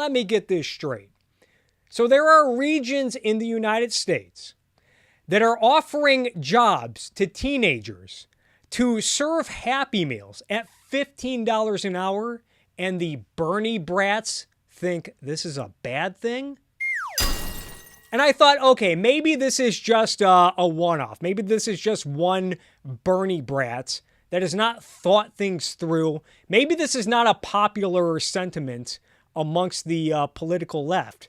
Let me get this straight. So there are regions in the United States that are offering jobs to teenagers to serve Happy Meals at $15 an hour, and the Bernie brats think this is a bad thing? And I thought, okay, maybe this is just a one-off. Maybe this is just one Bernie brat that has not thought things through. Maybe this is not a popular sentiment amongst the political left.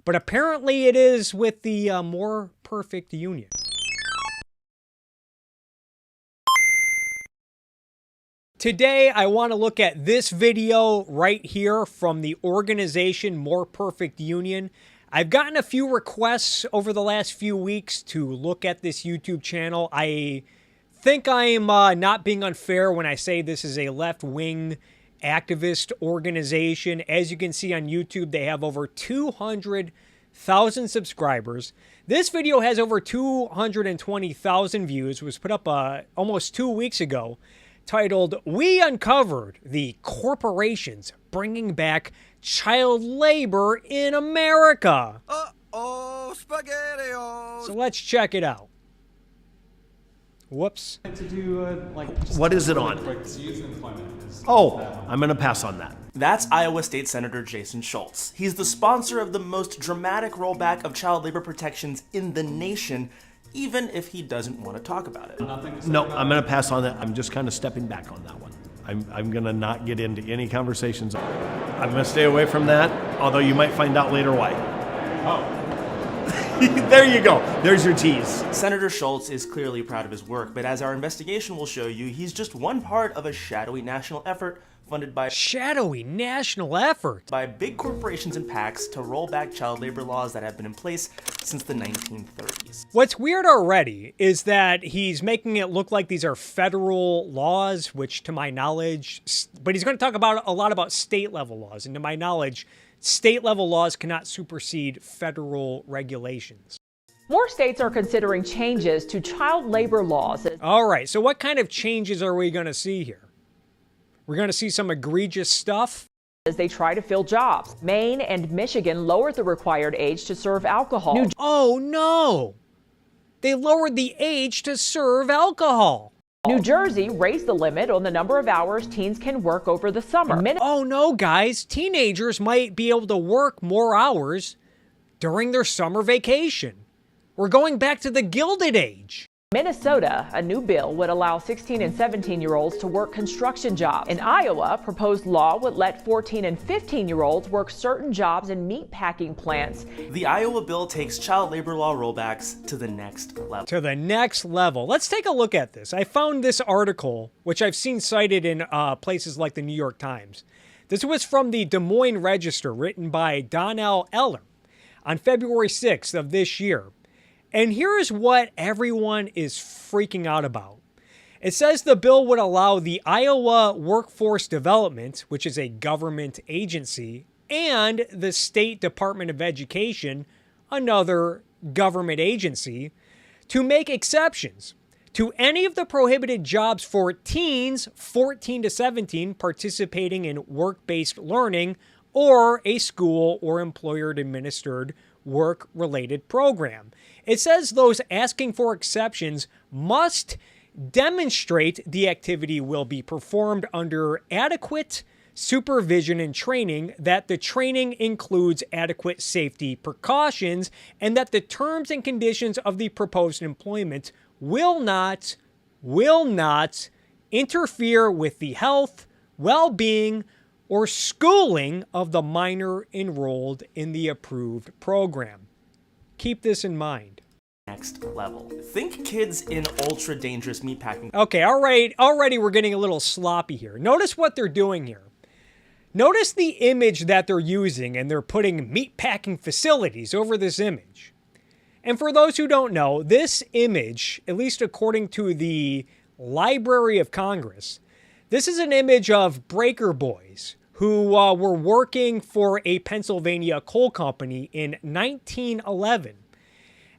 But apparently it is with the more perfect union. Today, I want to look at this video right here from the organization More Perfect Union. I've gotten a few requests over the last few weeks to look at this YouTube channel. I think I am not being unfair when I say this is a left-wing activist organization. As you can see on YouTube, they have over 200,000 subscribers. This video has over 220,000 views. It was put up almost 2 weeks ago, titled, "We Uncovered the Corporations Bringing Back Child Labor in America." Uh-oh, SpaghettiOs! So let's check it out. Whoops. To do, what is it on? Youth employment. Oh, I'm going to pass on that. That's Iowa State Senator Jason Schultz. He's the sponsor of the most dramatic rollback of child labor protections in the nation, even if he doesn't want to talk about it. No, I'm going to pass on that. I'm just kind of stepping back on that one. I'm going to not get into any conversations. I'm going to stay away from that, although you might find out later why. Oh. There you go. There's your tease. Senator Schultz is clearly proud of his work, but as our investigation will show you, he's just one part of a shadowy national effort funded by Shadowy national effort by big corporations and PACs to roll back child labor laws that have been in place since the 1930s. What's weird already is that he's making it look like these are federal laws, which to my knowledge, but he's going to talk about a lot about state level laws, and to my knowledge, state level laws cannot supersede federal regulations. More states are considering changes to child labor laws. All right, so what kind of changes are we going to see here? We're going to see some egregious stuff as they try to fill jobs. Maine and Michigan lowered the required age to serve alcohol. Oh no! They lowered the age to serve alcohol. New Jersey raised the limit on the number of hours teens can work over the summer. Oh no, guys. Teenagers might be able to work more hours during their summer vacation. We're going back to the Gilded Age. Minnesota, a new bill would allow 16 and 17-year-olds to work construction jobs. In Iowa, proposed law would let 14 and 15-year-olds work certain jobs in meat packing plants. The Iowa bill takes child labor law rollbacks to the next level. To the next level. Let's take a look at this. I found this article, which I've seen cited in places like the New York Times. This was from the Des Moines Register, written by Donnell Eller on February 6th of this year. And here's what everyone is freaking out about. It says the bill would allow the Iowa Workforce Development, which is a government agency, and the State Department of Education, another government agency, to make exceptions to any of the prohibited jobs for teens 14 to 17 participating in work-based learning or a school or employer-administered work-related program. It says those asking for exceptions must demonstrate the activity will be performed under adequate supervision and training, that the training includes adequate safety precautions, and that the terms and conditions of the proposed employment will not interfere with the health, well-being, or schooling of the minor enrolled in the approved program. Keep this in mind. Next level. Think kids in ultra dangerous meatpacking. Okay, already we're getting a little sloppy here. Notice what they're doing here. Notice the image that they're using, and they're putting meatpacking facilities over this image. And for those who don't know, this image, at least according to the Library of Congress, this is an image of breaker boys who were working for a Pennsylvania coal company in 1911.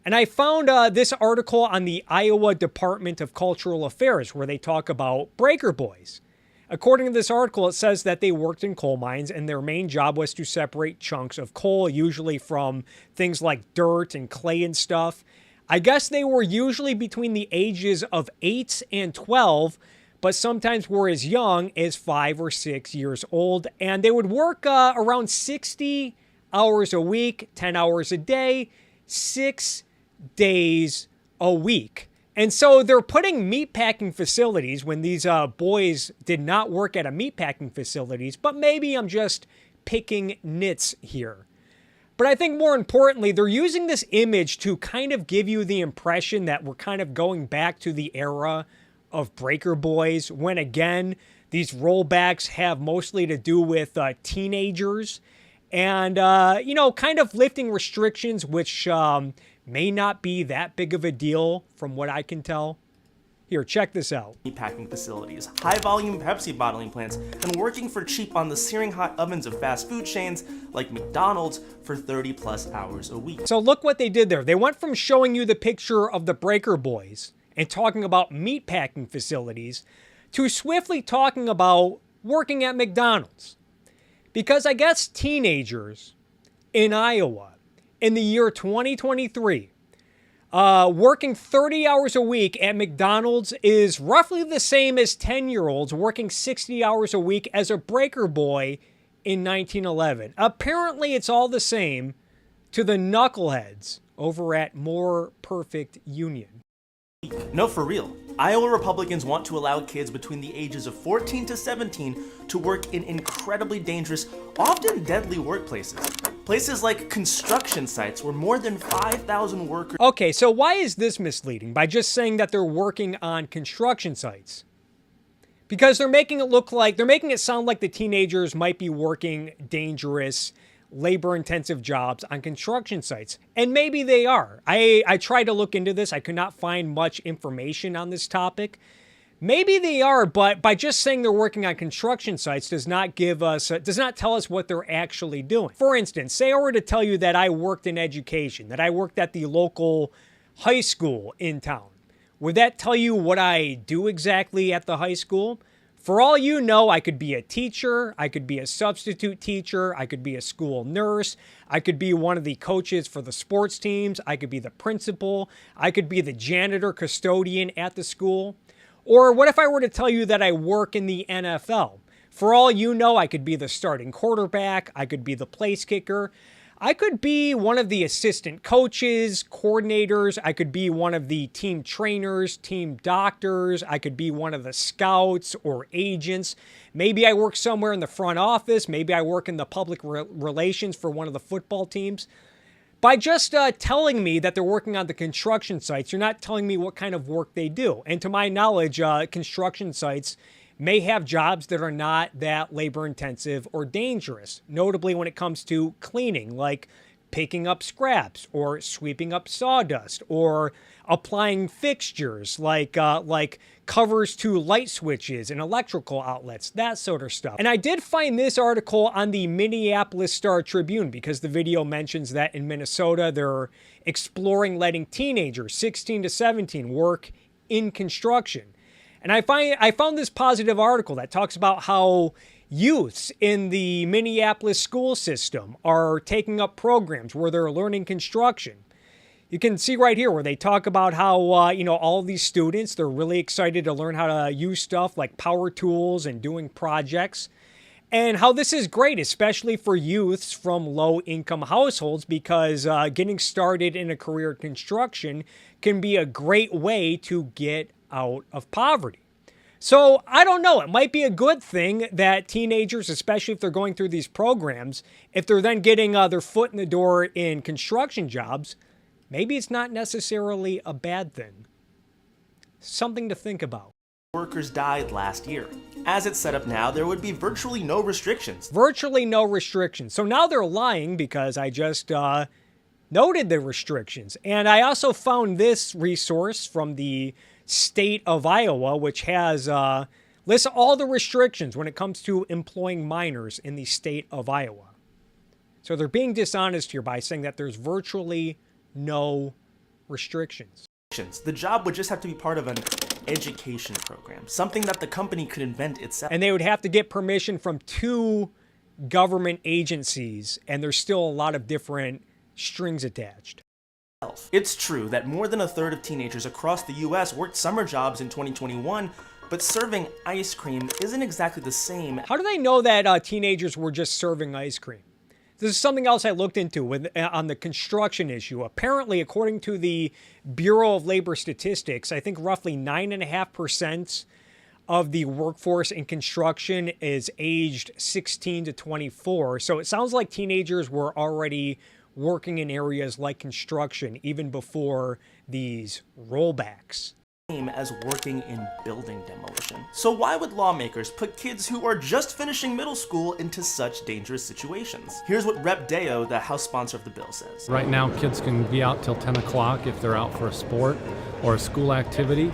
And I found this article on the Iowa Department of Cultural Affairs where they talk about breaker boys. According to this article, it says that they worked in coal mines and their main job was to separate chunks of coal, usually from things like dirt and clay and stuff. I guess they were usually between the ages of 8 and 12, but sometimes were as young as 5 or 6 years old. And they would work around 60 hours a week, 10 hours a day, 6 days a week. And so they're putting meatpacking facilities when these boys did not work at a meatpacking facilities, but maybe I'm just picking nits here. But I think more importantly, they're using this image to kind of give you the impression that we're kind of going back to the era of Breaker Boys, when again, these rollbacks have mostly to do with teenagers and, kind of lifting restrictions, which may not be that big of a deal from what I can tell. Here, check this out. Meatpacking facilities, high-volume Pepsi bottling plants, and working for cheap on the searing hot ovens of fast food chains like McDonald's for 30-plus hours a week. So look what they did there. They went from showing you the picture of the Breaker Boys and talking about meatpacking facilities to swiftly talking about working at McDonald's. Because I guess teenagers in Iowa in the year 2023, working 30 hours a week at McDonald's is roughly the same as 10-year-olds working 60 hours a week as a Breaker Boy in 1911. Apparently, it's all the same to the knuckleheads over at More Perfect Union. No, for real. Iowa Republicans want to allow kids between the ages of 14 to 17 to work in incredibly dangerous, often deadly workplaces. Places like construction sites where more than 5,000 workers... Okay, so why is this misleading? By just saying that they're working on construction sites? Because they're making it sound like the teenagers might be working dangerous, labor-intensive jobs on construction sites. And maybe they are. I tried to look into this. I could not find much information on this topic. Maybe they are, but by just saying they're working on construction sites does not tell us what they're actually doing. For instance, say I were to tell you that I worked in education, that I worked at the local high school in town. Would that tell you what I do exactly at the high school? For all you know, I could be a teacher, I could be a substitute teacher, I could be a school nurse, I could be one of the coaches for the sports teams, I could be the principal, I could be the janitor custodian at the school. Or what if I were to tell you that I work in the NFL? For all you know, I could be the starting quarterback, I could be the place kicker, I could be one of the assistant coaches, coordinators, I could be one of the team trainers, team doctors, I could be one of the scouts or agents. Maybe I work somewhere in the front office, maybe I work in the public relations for one of the football teams. By just telling me that they're working on the construction sites, you're not telling me what kind of work they do. And to my knowledge, construction sites may have jobs that are not that labor-intensive or dangerous, notably when it comes to cleaning, like picking up scraps or sweeping up sawdust or applying fixtures like covers to light switches and electrical outlets, that sort of stuff. And I did find this article on the Minneapolis Star-Tribune because the video mentions that in Minnesota, they're exploring letting teenagers, 16 to 17, work in construction. And I found this positive article that talks about how youths in the Minneapolis school system are taking up programs where they're learning construction. You can see right here where they talk about how, all of these students, they're really excited to learn how to use stuff like power tools and doing projects. And how this is great, especially for youths from low-income households, because getting started in a career in construction can be a great way to get out of poverty. So I don't know, it might be a good thing that teenagers, especially if they're going through these programs, if they're then getting their foot in the door in construction jobs, maybe it's not necessarily a bad thing. Something to think about. Workers died last year. As it's set up now, there would be virtually no restrictions. Virtually no restrictions. So now they're lying because I just noted the restrictions. And I also found this resource from the state of Iowa, which has lists all the restrictions when it comes to employing minors in the state of Iowa. So they're being dishonest here by saying that there's virtually no restrictions. The job would just have to be part of an education program, something that the company could invent itself. And they would have to get permission from 2 government agencies, and there's still a lot of different strings attached. It's true that more than a third of teenagers across the US worked summer jobs in 2021, but serving ice cream isn't exactly the same. How do they know that teenagers were just serving ice cream? This is something else I looked into on the construction issue. Apparently, according to the Bureau of Labor Statistics, I think roughly 9.5% of the workforce in construction is aged 16 to 24. So it sounds like teenagers were already working in areas like construction even before these rollbacks. As working in building demolition. So why would lawmakers put kids who are just finishing middle school into such dangerous situations? Here's what Rep. Deo, the House sponsor of the bill, says. Right now, kids can be out till 10 o'clock if they're out for a sport or a school activity.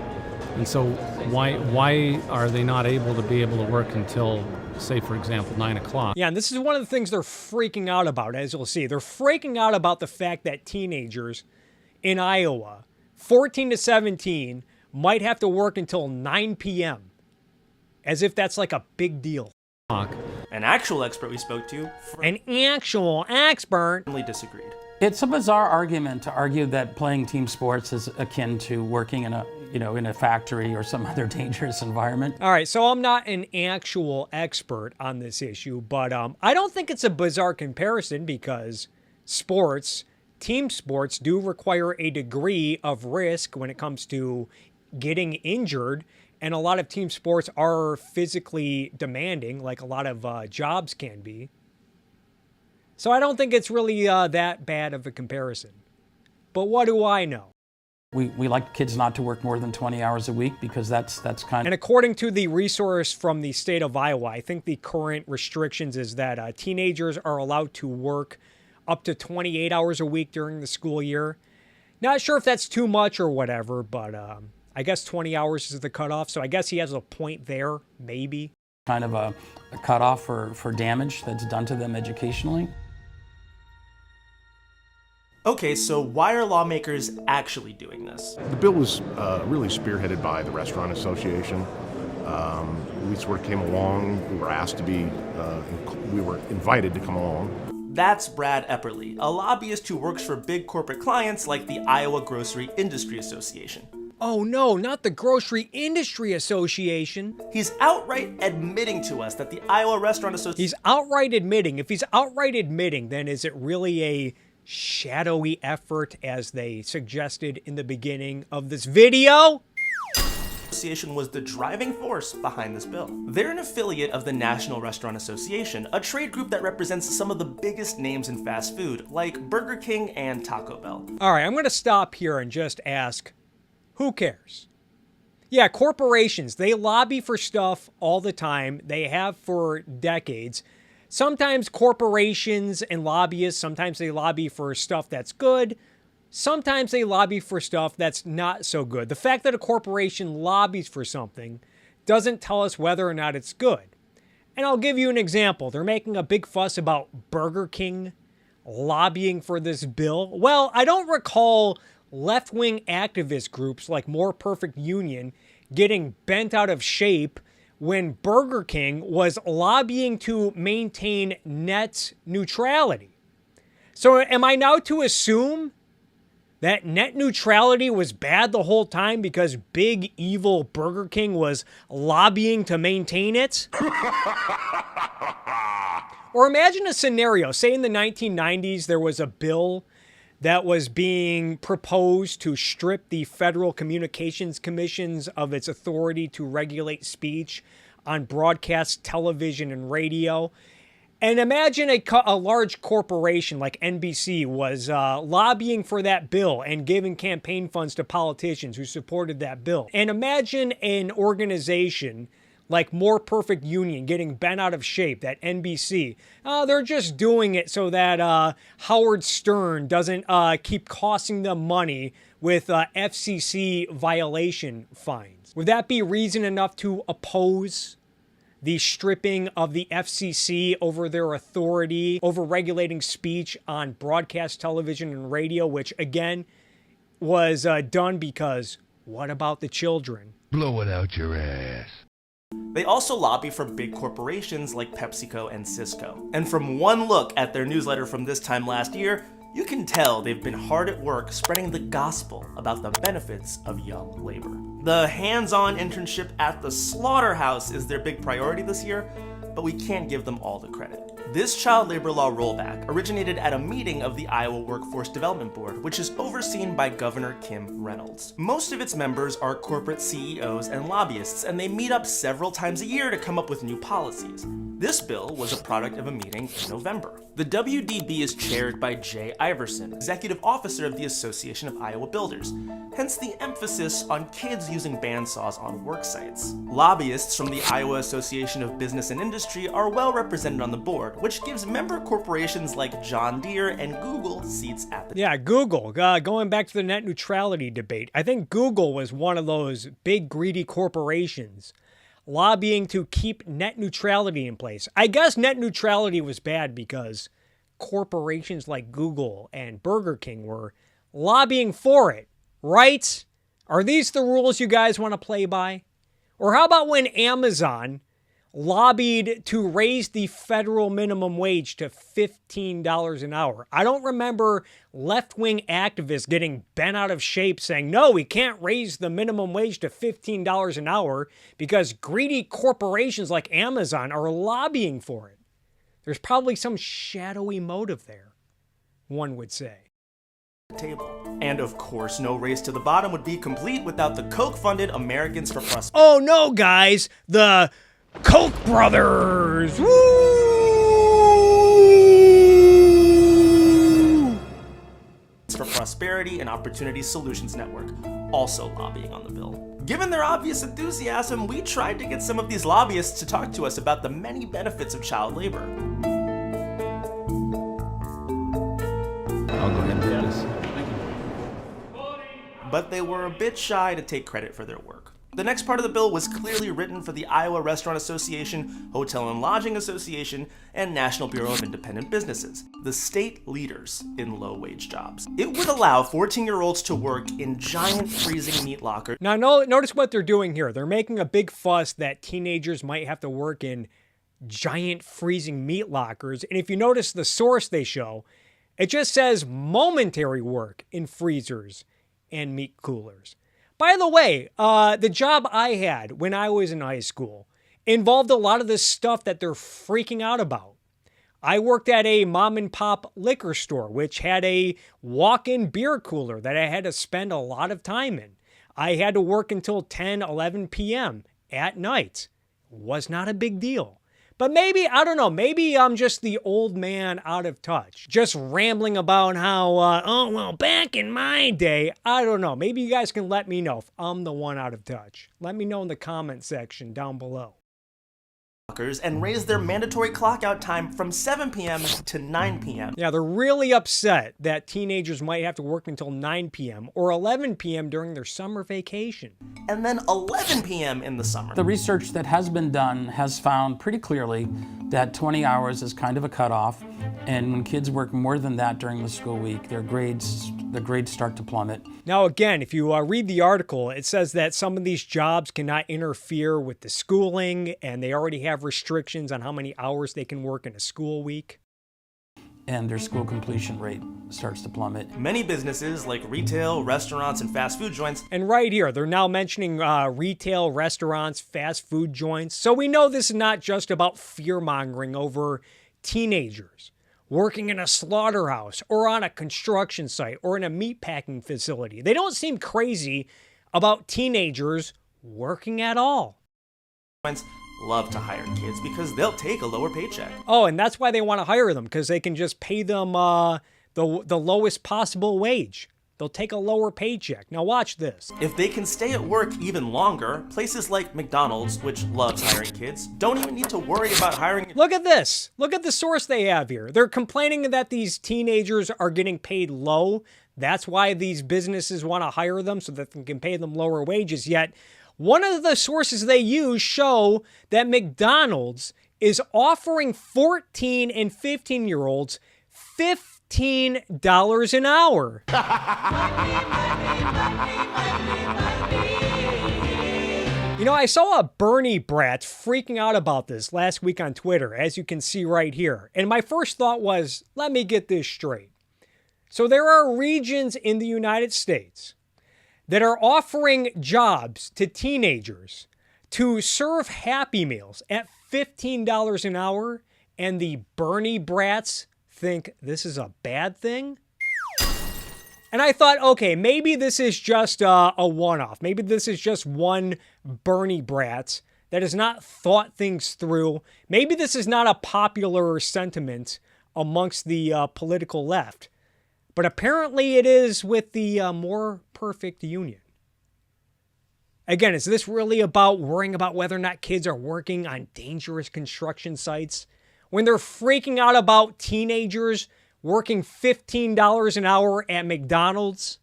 And so why are they not able to work until, say, for example, 9 o'clock? Yeah, and this is one of the things they're freaking out about, as you'll see. They're freaking out about the fact that teenagers in Iowa, 14 to 17, might have to work until 9 p.m., as if that's like a big deal. An actual expert we spoke to disagreed. It's a bizarre argument to argue that playing team sports is akin to working in a factory or some other dangerous environment. All right, so I'm not an actual expert on this issue, but I don't think it's a bizarre comparison because team sports do require a degree of risk when it comes to getting injured, and a lot of team sports are physically demanding, like a lot of jobs can be. So I don't think it's really that bad of a comparison. But what do I know? We like kids not to work more than 20 hours a week because that's kind of... And according to the resource from the state of Iowa, I think the current restrictions is that teenagers are allowed to work up to 28 hours a week during the school year. Not sure if that's too much or whatever, but I guess 20 hours is the cutoff. So I guess he has a point there, maybe. Kind of a cutoff for damage that's done to them educationally. Okay, so why are lawmakers actually doing this? The bill was really spearheaded by the Restaurant Association. We sort of came along. We were asked to be, we were invited to come along. That's Brad Epperly, a lobbyist who works for big corporate clients like the Iowa Grocery Industry Association. Oh no, not the Grocery Industry Association. He's outright admitting to us that the Iowa Restaurant Association... He's outright admitting. If he's outright admitting, then is it really a shadowy effort as they suggested in the beginning of this video? Association was the driving force behind this bill. They're an affiliate of the National Restaurant Association, a trade group that represents some of the biggest names in fast food, like Burger King and Taco Bell. All right, I'm going to stop here and just ask, who cares? Yeah, corporations, they lobby for stuff all the time. They have for decades. Sometimes corporations and lobbyists, sometimes they lobby for stuff that's good. Sometimes they lobby for stuff that's not so good. The fact that a corporation lobbies for something doesn't tell us whether or not it's good. And I'll give you an example. They're making a big fuss about Burger King lobbying for this bill. Well, I don't recall left-wing activist groups like More Perfect Union getting bent out of shape when Burger King was lobbying to maintain net neutrality. So am I now to assume that net neutrality was bad the whole time because big evil Burger King was lobbying to maintain it? Or imagine a scenario, say in the 1990s there was a bill that was being proposed to strip the Federal Communications Commissions of its authority to regulate speech on broadcast television and radio. And imagine a large corporation like NBC was lobbying for that bill and giving campaign funds to politicians who supported that bill. And imagine an organization like More Perfect Union getting bent out of shape, that NBC. They're just doing it so that Howard Stern doesn't keep costing them money with FCC violation fines. Would that be reason enough to oppose the stripping of the FCC over their authority over regulating speech on broadcast television and radio, which again was done because what about the children? Blow it out your ass. They also lobby for big corporations like PepsiCo and Cisco. And from one look at their newsletter from this time last year, you can tell they've been hard at work spreading the gospel about the benefits of young labor. The hands-on internship at the slaughterhouse is their big priority this year, but we can't give them all the credit. This child labor law rollback originated at a meeting of the Iowa Workforce Development Board, which is overseen by Governor Kim Reynolds. Most of its members are corporate CEOs and lobbyists, and they meet up several times a year to come up with new policies. This bill was a product of a meeting in November. The WDB is chaired by Jay Iverson, executive officer of the Association of Iowa Builders, hence the emphasis on kids using bandsaws on work sites. Lobbyists from the Iowa Association of Business and Industry are well represented on the board, which gives member corporations like John Deere and Google seats at the Yeah, Google. Going back to the net neutrality debate, I think Google was one of those big greedy corporations lobbying to keep net neutrality in place. I guess net neutrality was bad because corporations like Google and Burger King were lobbying for it, right? Are these the rules you guys want to play by? Or how about when Amazon lobbied to raise the federal minimum wage to $15 an hour? I don't remember left-wing activists getting bent out of shape saying, no, we can't raise the minimum wage to $15 an hour because greedy corporations like Amazon are lobbying for it. There's probably some shadowy motive there, one would say. table. And of course, no race to the bottom would be complete without the Koch-funded Americans for Prosperity. Oh no, guys! The Koch brothers! Woo! For Prosperity and Opportunity Solutions Network, also lobbying on the bill. Given their obvious enthusiasm, we tried to get some of these lobbyists to talk to us about the many benefits of child labor. I'll go ahead and do this. But they were a bit shy to take credit for their work. The next part of the bill was clearly written for the Iowa Restaurant Association, Hotel and Lodging Association, and National Bureau of Independent Businesses, the state leaders in low-wage jobs. It would allow 14-year-olds to work in giant freezing meat lockers. Now, notice what they're doing here. They're making a big fuss that teenagers might have to work in giant freezing meat lockers. And if you notice the source they show, it just says momentary work in freezers and meat coolers. By the way, the job I had when I was in high school involved a lot of this stuff that they're freaking out about. I worked at a mom and pop liquor store, which had a walk-in beer cooler that I had to spend a lot of time in. I had to work until 10, 11 p.m. at night. Was not a big deal. But maybe, I don't know, maybe I'm just the old man out of touch. Just rambling about how, back in my day, I don't know. Maybe you guys can let me know if I'm the one out of touch. Let me know in the comment section down below. And raise their mandatory clock-out time from 7 p.m. to 9 p.m. Yeah, they're really upset that teenagers might have to work until 9 p.m. or 11 p.m. during their summer vacation. And then 11 p.m. in the summer. The research that has been done has found pretty clearly that 20 hours is kind of a cutoff, and when kids work more than that during the school week, their grades start to plummet. Now again, if you read the article, it says that some of these jobs cannot interfere with the schooling, and they already have restrictions on how many hours they can work in a school week. And their school completion rate starts to plummet. Many businesses like retail, restaurants, and fast food joints. And right here, they're now mentioning retail, restaurants, fast food joints. So we know this is not just about fear-mongering over teenagers working in a slaughterhouse or on a construction site or in a meatpacking facility. They don't seem crazy about teenagers working at all. Love to hire kids because they'll take a lower paycheck. Oh, and that's why they want to hire them, because they can just pay them the lowest possible wage. They'll take a lower paycheck. Now watch this. If they can stay at work even longer, places like McDonald's, which loves hiring kids, don't even need to worry about hiring. Look at this. Look at the source they have here. They're complaining that these teenagers are getting paid low. That's why these businesses want to hire them, so that they can pay them lower wages. Yet, one of the sources they use show that McDonald's is offering 14 and 15-year-olds $15 an hour. You know, I saw a Bernie brat freaking out about this last week on Twitter, as you can see right here. And my first thought was, let me get this straight. So there are regions in the United States that are offering jobs to teenagers to serve Happy Meals at $15 an hour, and the Bernie brats think this is a bad thing? And I thought, okay, maybe this is just a one-off. Maybe this is just one Bernie brat that has not thought things through. Maybe this is not a popular sentiment amongst the political left. But apparently it is with the more perfect union. Again, is this really about worrying about whether or not kids are working on dangerous construction sites? When they're freaking out about teenagers working $15 an hour at McDonald's?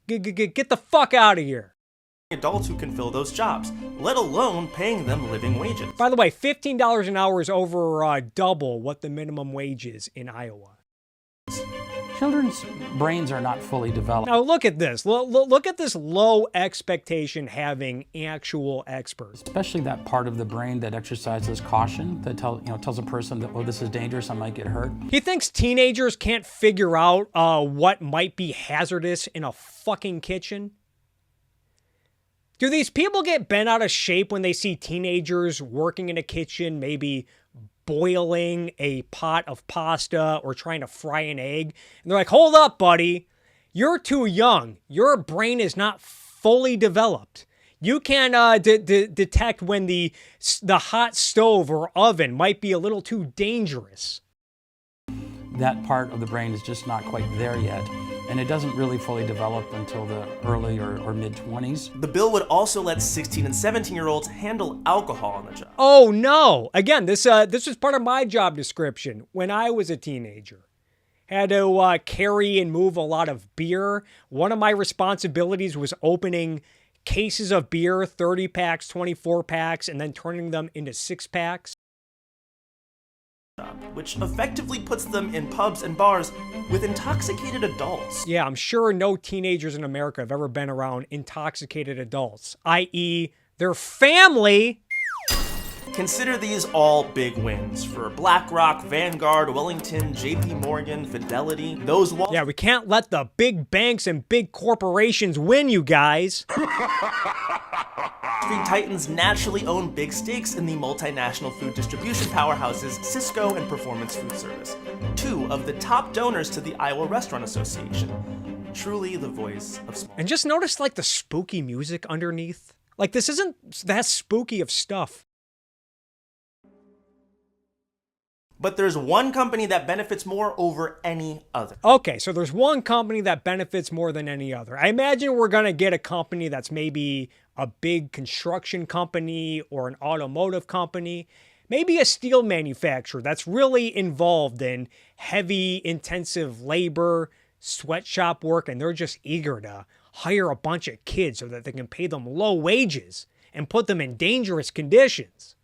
Get the fuck out of here. Adults who can fill those jobs, let alone paying them living wages. By the way, $15 an hour is over double what the minimum wage is in Iowa. Children's brains are not fully developed. Now look at this. Look at this low expectation having actual experts. Especially that part of the brain that exercises caution, that tells a person that, oh, this is dangerous, I might get hurt. He thinks teenagers can't figure out what might be hazardous in a fucking kitchen. Do these people get bent out of shape when they see teenagers working in a kitchen, maybe boiling a pot of pasta or trying to fry an egg? And they're like, hold up, buddy. You're too young. Your brain is not fully developed. You can detect when the hot stove or oven might be a little too dangerous. That part of the brain is just not quite there yet. And it doesn't really fully develop until the early or mid-20s. The bill would also let 16 and 17-year-olds handle alcohol on the job. Oh no! Again, this was part of my job description when I was a teenager. Had to carry and move a lot of beer. One of my responsibilities was opening cases of beer, 30 packs, 24 packs, and then turning them into 6 packs. Which effectively puts them in pubs and bars with intoxicated adults. Yeah, I'm sure no teenagers in America have ever been around intoxicated adults, i.e. their family. Consider these all big wins for BlackRock, Vanguard, Wellington, JP Morgan, Fidelity, those Yeah, we can't let the big banks and big corporations win, you guys. Street Titans naturally own big stakes in the multinational food distribution powerhouses Cisco and Performance Food Service, 2 of the top donors to the Iowa Restaurant Association. Truly the voice of small. And just notice like the spooky music underneath. Like this isn't that spooky of stuff. But there's one company that benefits more over any other. Okay, so there's one company that benefits more than any other. I imagine we're going to get a company that's maybe a big construction company or an automotive company, maybe a steel manufacturer that's really involved in heavy, intensive labor, sweatshop work, and they're just eager to hire a bunch of kids so that they can pay them low wages and put them in dangerous conditions.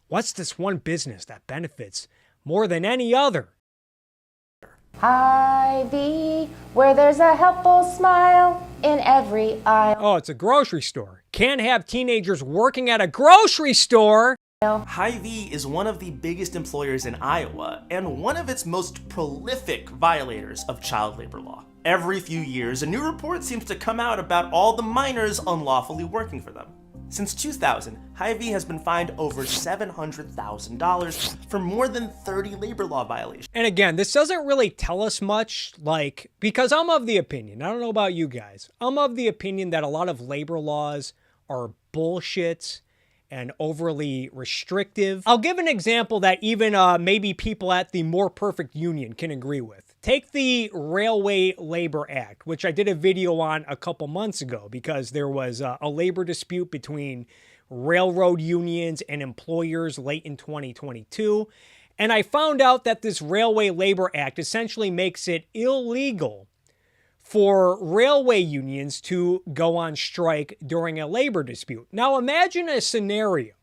What's this one business that benefits more than any other? Hy-vee, where there's a helpful smile in every aisle. Oh, it's a grocery store. Can't have teenagers working at a grocery store. Hy-vee is one of the biggest employers in Iowa and one of its most prolific violators of child labor law. Every few years, a new report seems to come out about all the minors unlawfully working for them. Since 2000, Hy-vee has been fined over $700,000 for more than 30 labor law violations. And again, this doesn't really tell us much, because I'm of the opinion, I don't know about you guys, I'm of the opinion that a lot of labor laws are bullshit and overly restrictive. I'll give an example that even maybe people at the more perfect union can agree with. Take the Railway Labor Act, which I did a video on a couple months ago because there was a labor dispute between railroad unions and employers late in 2022. And I found out that this Railway Labor Act essentially makes it illegal for railway unions to go on strike during a labor dispute. Now imagine a scenario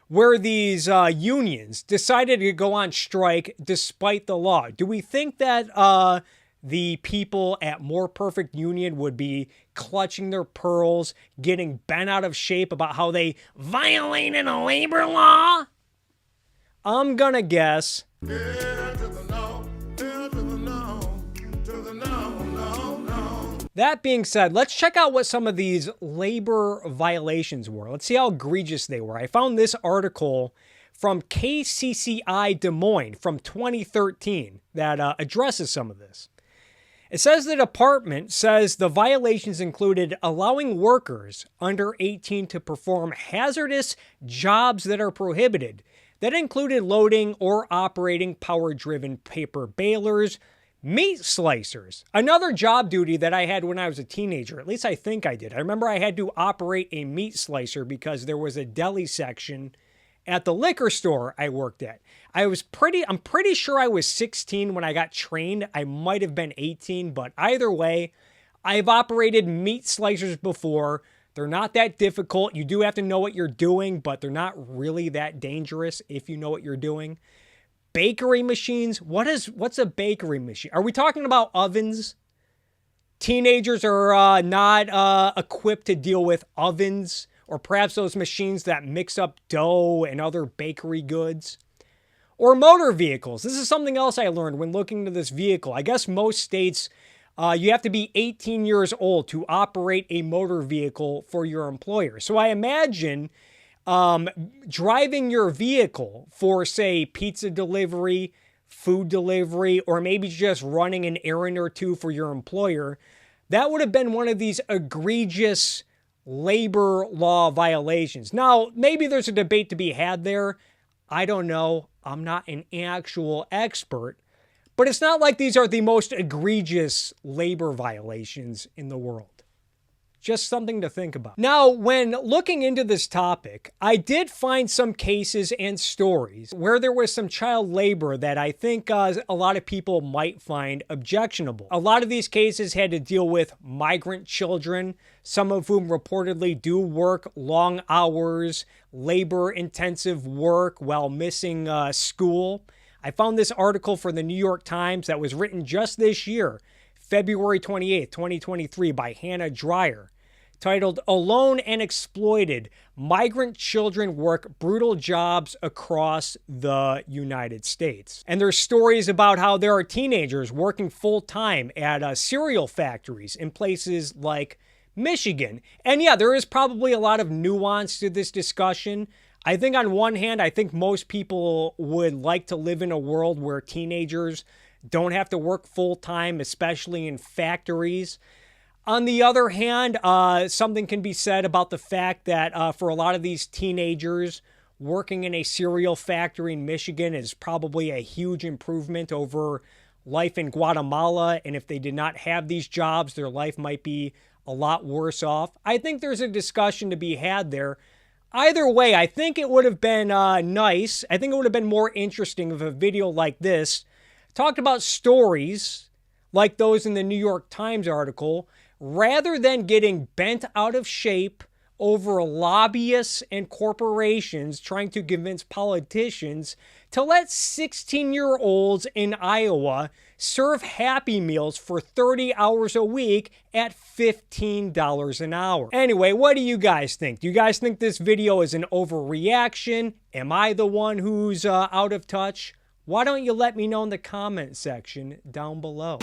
where these unions decided to go on strike despite the law. Do we think that the people at More Perfect Union would be clutching their pearls, getting bent out of shape about how they violated a labor law? I'm gonna guess that being said, let's check out what some of these labor violations were. Let's see how egregious they were. I found this article from KCCI Des Moines from 2013 that addresses some of this. It says the department says the violations included allowing workers under 18 to perform hazardous jobs that are prohibited. That included loading or operating power-driven paper balers, meat slicers, another job duty that I had when I was a teenager. At least I think I did. I remember I had to operate a meat slicer because there was a deli section at the liquor store I worked at. I'm pretty sure I was 16 when I got trained. I might have been 18, but either way, I've operated meat slicers before. They're not that difficult. You do have to know what you're doing, but they're not really that dangerous if you know what you're doing. Bakery machines. What's a bakery machine? Are we talking about ovens? Teenagers are not equipped to deal with ovens, or perhaps those machines that mix up dough and other bakery goods. Or motor vehicles. This is something else I learned when looking into this vehicle. I guess most states, you have to be 18 years old to operate a motor vehicle for your employer. So I imagine driving your vehicle for, say, pizza delivery, food delivery, or maybe just running an errand or two for your employer, that would have been one of these egregious labor law violations. Now, maybe there's a debate to be had there. I don't know. I'm not an actual expert. But it's not like these are the most egregious labor violations in the world. Just something to think about. Now, when looking into this topic, I did find some cases and stories where there was some child labor that I think a lot of people might find objectionable. A lot of these cases had to deal with migrant children, some of whom reportedly do work long hours, labor-intensive work while missing school. I found this article for the New York Times that was written just this year, February 28th, 2023, by Hannah Dreyer, titled Alone and Exploited, Migrant Children Work Brutal Jobs Across the United States. And there's stories about how there are teenagers working full-time at cereal factories in places like Michigan. And yeah, there is probably a lot of nuance to this discussion. I think on one hand, I think most people would like to live in a world where teenagers don't have to work full-time, especially in factories. On the other hand, something can be said about the fact that for a lot of these teenagers, working in a cereal factory in Michigan is probably a huge improvement over life in Guatemala. And if they did not have these jobs, their life might be a lot worse off. I think there's a discussion to be had there. Either way, I think it would have been nice. I think it would have been more interesting if a video like this talked about stories like those in the New York Times article, rather than getting bent out of shape over lobbyists and corporations trying to convince politicians to let 16-year-olds in Iowa serve Happy Meals for 30 hours a week at $15 an hour. Anyway, what do you guys think? Do you guys think this video is an overreaction? Am I the one who's out of touch? Why don't you let me know in the comment section down below?